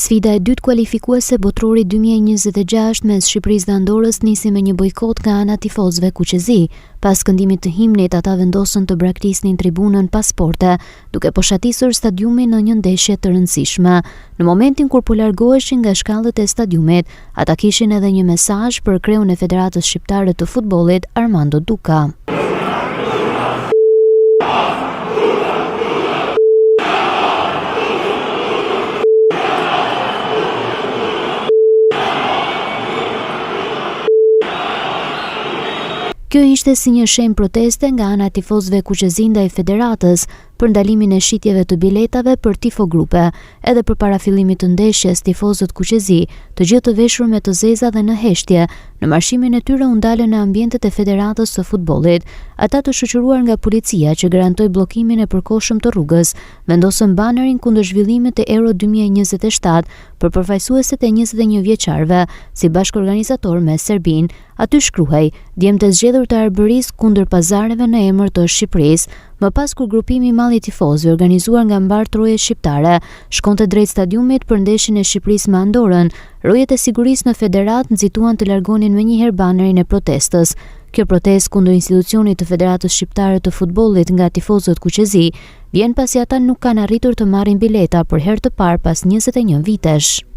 Sfida e dytë kualifikuese botrori 2026 mes Shqipërisë dhe Andorrës nisi me një bojkot nga ana tifozëve kuqezi. Pas këndimit të himnit, ata vendosën të braktisnin tribunën Pasporte, duke poshatisur stadiumin në një ndeshje të rëndësishme. Në momentin kur po largoheshin nga shkallët e stadiumit, ata kishin edhe një mesazh për kreun e Federatës Shqiptare të Futbollit, Armando Duka. Kjo ishte si një shenjë proteste nga ana e tifozëve kuqezi ndaj federatës për ndalimin e shitjeve të biletave për tifogrupe. Edhe përpara fillimit të ndeshjes, tifozët kuqezi, të gjithë të veshur me të zeza dhe në heshtje, në marshimin e tyre u ndalën në ambientet e Federatës së Futbollit. Ata të shoqëruar nga policia që garantoi bllokimin e përkohshëm të rrugës, vendosën banerin kundër zhvillimit të Euro 2027 për përfaqësuesit e 21 vjeçarëve, si bashkëorganizator me Serbinë. Aty shkruhej: "Djemtë e zgjedhur të Arbërisë kundër pazareve në emër të Shqipërisë." Më pas kur grupimi i madh i tifozëve organizuar nga mbar troje shqiptare shkonte drejt stadiumit për ndeshjen e Shqipërisë me Andorrën, rojet e sigurisë në Federat nxituan të largonin menjëherë banerin e protestës. Kjo protestë kundër institucionit të Federatës Shqiptare të Futbollit nga tifozët kuqezi vjen pasi ata nuk kanë arritur të marrin bileta për herë të parë pas 21 vitesh.